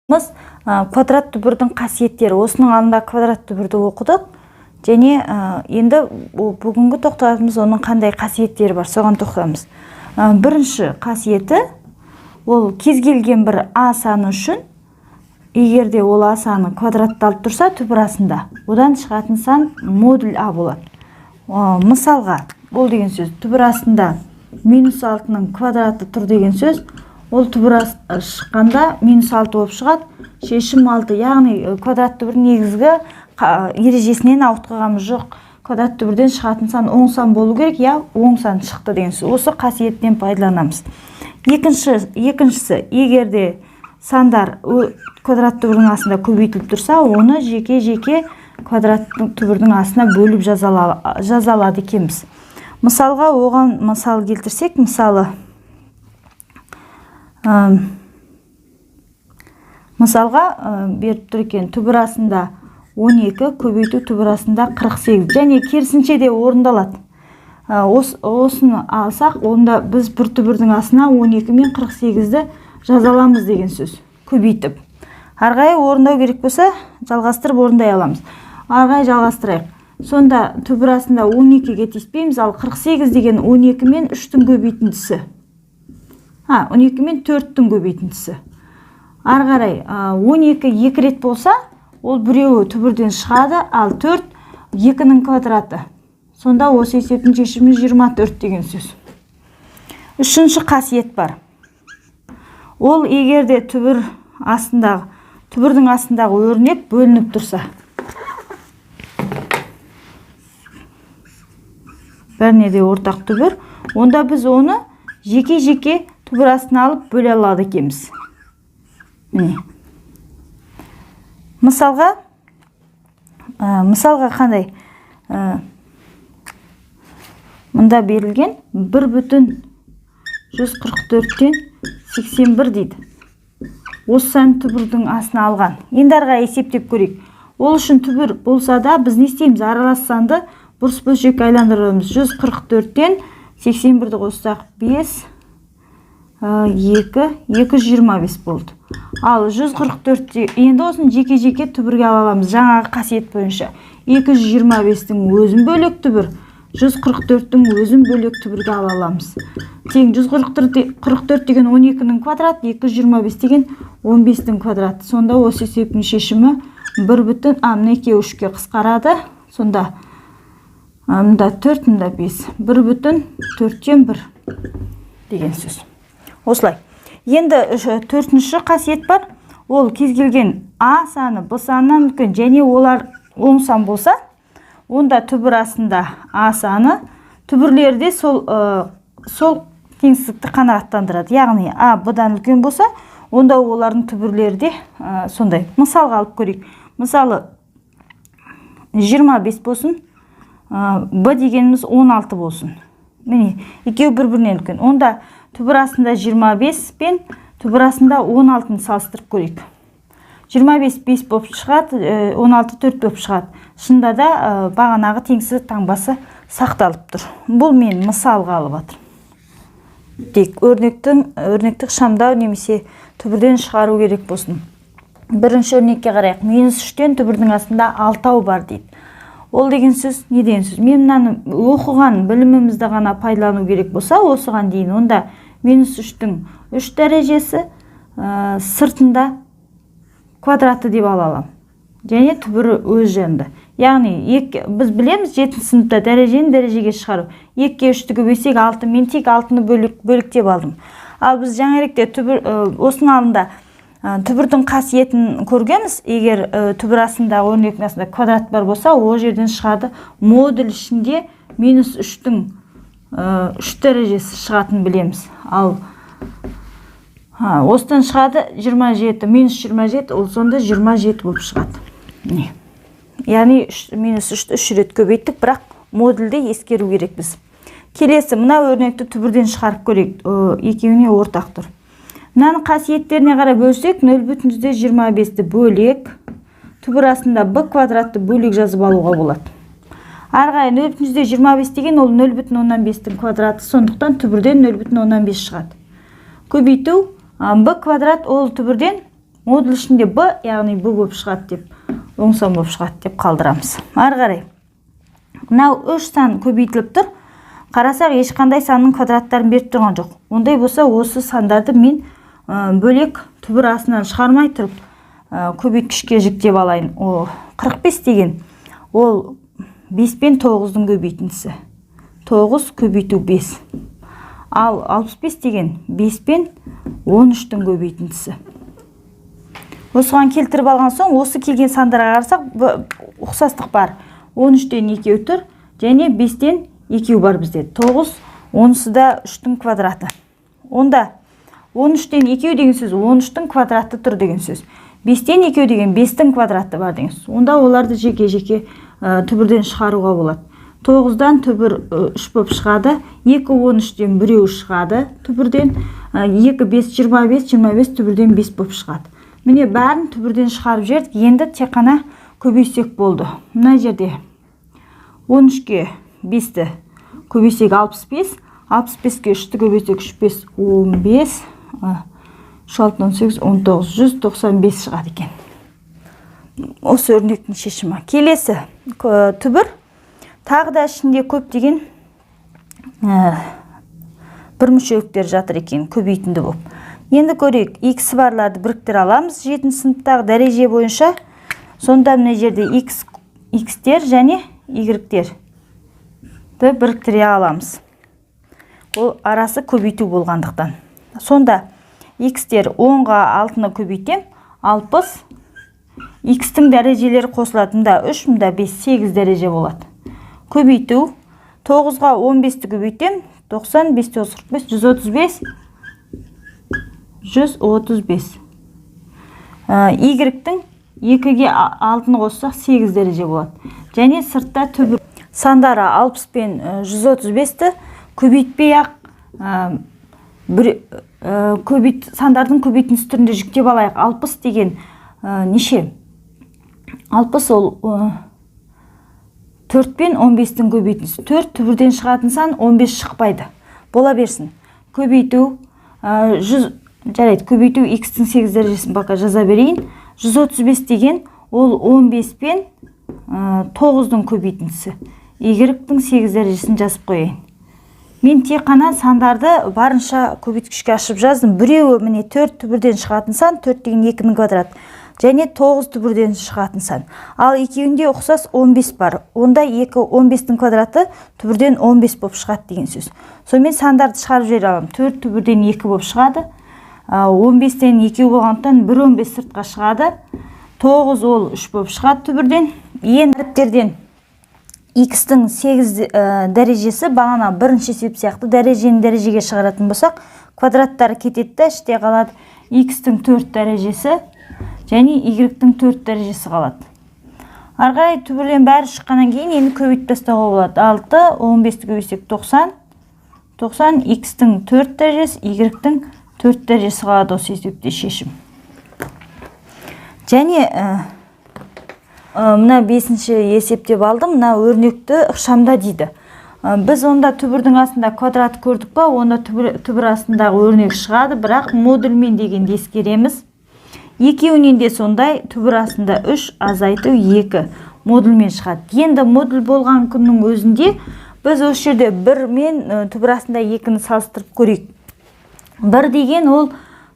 Квадрат түбірдің қасиеттері. Осының алдында квадрат түбірді оқыдық. Және енді бүгінгі тоқталатынымыз оның қандай қасиеттері бар, соған тоқталамыз. Бірінші қасиеті, ол кез келген бір а саны үшін, егерде ол а саны квадратталып тұрса, түбір асында, одан шығатын сан модуль а болады. Мысалға, ол деген сөз, түбір астында -6-ның квадраты тұр деген сөз, ол түбір шыққанда -6 болып шығады, шешім 6, яғни квадрат түбір негізгі ережесінен ауытқығамыз жоқ. Квадрат түбірден шығатын сан оң сан болу керек, я оң сан шықты деген сөз. Осы қасиеттен пайдаланамыз. Екіншісі, егерде сандар квадрат түбірдің астында көбейтіліп тұрса, оны жеке-жеке квадрат түбірдің астына бөліп жазалады екенбіз. Мысалға, оған мысал келтірсек, мысалға беріп тұр екен, түбір астында 12 көбейту түбір астында 48, және керісінше де орындалады. Осыны алсақ, онда біз бір түбірдің астына 12 мен 48-ді жазаламыз деген сөз, көбейтіп. Арғай орындау керек болса, жалғастырып орындай аламыз. Арғай жалғастырайық. Сонда түбір астында 12-ге тиіспейміз, ал 48 деген 12 мен 3-тің көбейтіндісі. 12 мен 4-тің көбейтіндісі. Арғарай 12 2 рет болса, ол біреуі түбірден шығады, ал 4 2-ның квадраты. Сонда осы есептің шешімі 24 деген сөз. Үшінші қасиет бар. Ол егерде түбірдің астындағы өрнек бөлініп тұрса. Бәріне де ортақ түбір. Онда біз оны жеке-жеке түбір астына алып бөле алады екенбіз. Мысалға қандай? Мұнда берілген 1,144-тен 81 дейді. Осы сан түбірдің астына алған. Енді арға есептеп көрейік. Ол үшін түбір болса да, біз не істейміз? Аралас санды бұрыс бөлшекке айландырамыз. 144-тен 81-ді қоссақ 5, 225 болды. Ал 144, енді осын жеке-жеке түбірге аламыз. Жаңағы қасиет бойынша 225-тің өзін бөлек түбір, 144-тің өзін бөлек түбірге аламыз. Тең 144 деген 12-ның квадраты, 225 деген 15-тің квадраты. Сонда осы есептің шешімі 1,3-ке қысқарады. Сонда мұнда 4, мұнда 5. 1,4-тен 1 деген сөз. Осылай. Енді төртінші қасиет бар. Ол кез келген а саны б санынан үлкен және олар оң сан болса, онда түбір астында а саны түбірлерде сол теңсіздікті қанағаттандырады. Яғни а б-дан үлкен болса, онда олардың түбірлерде сондай. Мысалға алып көрейік. Мысалы 25 болсын, б дегеніміз 16 болсын. Міне, екеуі бір-бірінен үлкен. Онда түбір астында 25 пен түбір астында 16-ны салыстырып көрейік. 25 5 болып шығады, 16 4 болып шығады. Шында да бағанағы теңсіз таңбасы сақталып тұр. Бұл мен мысалға алып жатыр. Тек өрнектік шамдау немесе түбірден шығару керек болсын. Бірінші өрнекке қарайық. -3-тен түбірдің астында 6 бар дейді. Ол деген сөз не деген сөз? Мен мынаны оқыған білімімізді ғана пайдалану керек болса, осыған дейін онда -3-тің 3 дәрежесі сыртында квадраты деп алалам. Және түбірі өз жерінде. Яғни біз білеміз 7 сыныпта дәрежені дәрежеге шығару. 2-ге 3-ті көбейсек 6, мен тек 6-ны бөліктеп алдым. Ал біз жаңаректе осының алдында түбірдің қасиетін көргенбіз. Егер түбір астындағы өрнектің астында квадрат бар болса, ол жерден шығады модуль ішінде -3-тің 3 дәрежесі шығатын білеміз. Ал осыдан шығады 27, -27, ол сонда 27 болып шығады. Яғни -3-ті 3 рет көбейттік, бірақ модульді ескеру керек біз. Келесі, мына өрнекті түбірден шығарып көрейік, екеуіне ортақ тұр. Мынаның қасиеттеріне қарай бөлсек, 0,25-ті бөлек, түбір астында б квадратты бөлек жазып алуға болады. Арғай 0,25 деген ол 0,15-тің квадраты, сондықтан түбірден 0,15 шығады. Көбейту б квадрат ол түбірден модуль ішінде b, яғни b болып шығады деп оң сан болып шығады деп қалдырамыз. Ары қарай. Мынау 3 сан көбейтіліп тұр. Қарасақ, ешқандай санның квадраттарын беріп тұрған жоқ. Ондай болса, осы сандарды мен бөлек түбір астынан шығармай тұрып, көбейткішке жіктеп алайын. 45 деген ол 5 пен 9-дың көбейтіндісі. 9 көбейту 5. Ал 65 деген 5 пен 13-дің көбейтіндісі. Осыған келтіріп алған соң, осы келген сандарға қарасақ, ұқсастық бар. 13-тен 2 тұр, және 5-тен 2 бар бізде. 9, 10-сы да 3-тің квадраты. Онда 13-тен 2 деген сөз 13-тің квадраты тұр деген сөз. 5-тен 2 деген 5-тің квадраты бар деген сөз. Онда оларды жеке-жеке түбірден шығаруға болады. 9-дан түбір 3 болып шығады. 2 13-ден біреу шығады түбірден. 2 5 25, 25 түбірден 5 болып шығады. Міне бәрін түбірден шығарып жердік. Енді тек қана көбейсек болды. Мына жерде 13-ке 5-ті көбейсек 65, 65-ке 3-ті көбейсек 3 5 15, 6 18 19 195 шығады екен. Осы өрнектің шешімі. Келесі түбір тағы да ішінде көптеген бір мүшеліктер жатыр екен, көбейтінді болып. Енді көрейік, x барларды біріктіре аламыз 7 сыныптағы дәреже бойынша. Сонда мына жерде x-тер және y-тер біріктіре аламыз. Ол арасы көбейту болғандықтан. Сонда x-тер 10-ға 6-ны көбейтем, 60. X-тің дәрежелері қосылатында 3, мұнда 5, 8 дәреже болады. Көбейту 9-ға 15-ті көбейтем, 90, 5, 45, 135, 135. Y-тің 2-ге 6-ны қоссақ 8 дәреже болады. Және сыртта түбір сандары 60 пен 135-ті көбейтпей-ақ сандардың көбейтіндісі түрінде жүктеп алайық. 60 деген неше? 60 ол 4 пен 15-тің көбейтіндісі. 4 түбірден шығатын сан 15 шықпайды. Бола берсін. Көбейту жарайды, көбейту x-тің 8 дәрежесін бақа жаза берейін. 135 деген ол 15 пен 9-дың көбейтіндісі. Y-тің 8 дәрежесін жазып қойайын. Мен тек қана сандарды барынша көбейткішке ашып жаздым. Біреуі міне 4 түбірден шығатын сан, 4 деген 2-нің квадраты. Және 9 түбірден шығатын сан. Ал екеуінде ұқсас 15 бар. Онда 2 15-тің квадраты түбірден 15 болып шығады деген сөз. Сонымен сандарды шығарып жібере аламын. 4 түбірден 2 болып шығады. 15-тен 2 болғандықтан 1 15 сыртқа шығады. 9 ол 3 болып шығады түбірден. Ең әріптерден x-тің 8 дәрежесі бағана бірінші есеп сияқты дәрежені дәрежеге шығаратын болсақ, квадраттары кетеді, іште қалады x-тің 4 дәрежесі және y-тің 4 дәрежесі қалады. Арғай түбірден бәрі шыққаннан кейін енді көбейтіп тастауға болады. 6, 15-ті көбейтсек 90, 90 x-тің 4 дәрежесі, y-тің 4 дәрежесі қалады осы есепте шешім. Және мына 5-ші есептеп алдым, мына өрнекті ықшамда дейді. Біз онда түбірдің астында квадрат көрдік па, онда түбір астындағы өрнек шығады, бірақ модульмен дегенде ескереміз. Екеуінен де сондай түбір астында 3, азайту 2 модульмен шығады. Енді модуль болған күннің өзінде біз осы жерде 1 мен түбір астында 2-ні салыстырып көрейік. 1 деген ол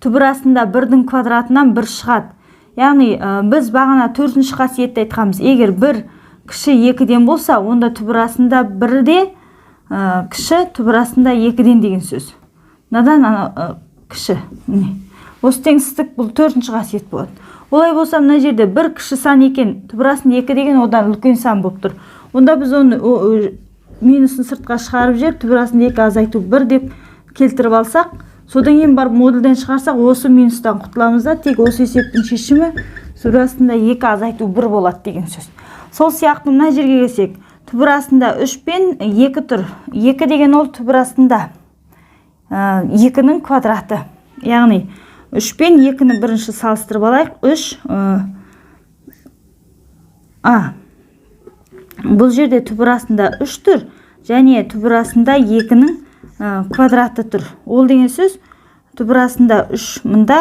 түбір астында 1-дің квадратынан 1 шығады. Яғни біз бағана 4-ші қасиетті айтқанбыз. Егер 1 кіші 2-ден болса, онда түбір астында 1-де кіші, түбір астында 2-ден деген сөз. Надан кіші. Осы теңсіздік бұл 4-ші қасиет болады. Олай болса, мына жерде 1 кіші сан екен, түбір астында 2 деген одан үлкен сан болып тұр. Онда біз оны минусын сыртқа шығарып жер, түбір астында 2 азайту 1 деп келтіріп алсақ, содан кейін барып модульден шығарсақ, осы минустан құтыламыз да, тек осы есептің шешімі түбір астында 2 азайту 1 болады деген сөз. Сол сияқты мына жерге келсек, түбір астында 3 пен 2 тұр. 2 деген ол түбір астында 2-нің квадраты. Яғни 3 пен 2-ні бірінші салыстырып алайық. 3 бұл жерде түбір астында 3 тұр, және түбір астында 2-нің квадраты тұр. Ол деген сөз түбір астында 3, мұнда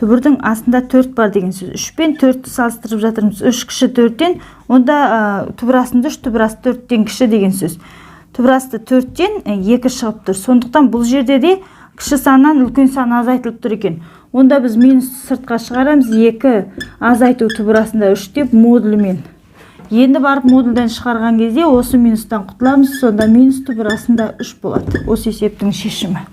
түбірдің астында 4 бар деген сөз. 3 пен 4-ті салыстырып жатырмыз. 3 кіші 4-тен, онда түбір астында 3, түбір асты 4-тен кіші деген сөз. Түбір асты 4-тен 2 шығып тұр. Сондықтан бұл жерде де кіші саннан үлкен сан азайтылып тұр екен. Онда біз минус сыртқа шығарамыз. 2 азайту түбір астында 3 деп модулімен. Енді барып модульден шығарған кезде осы минустан құтыламыз. Сонда минус түбір астында 3 болады. Осы есептің шешімі.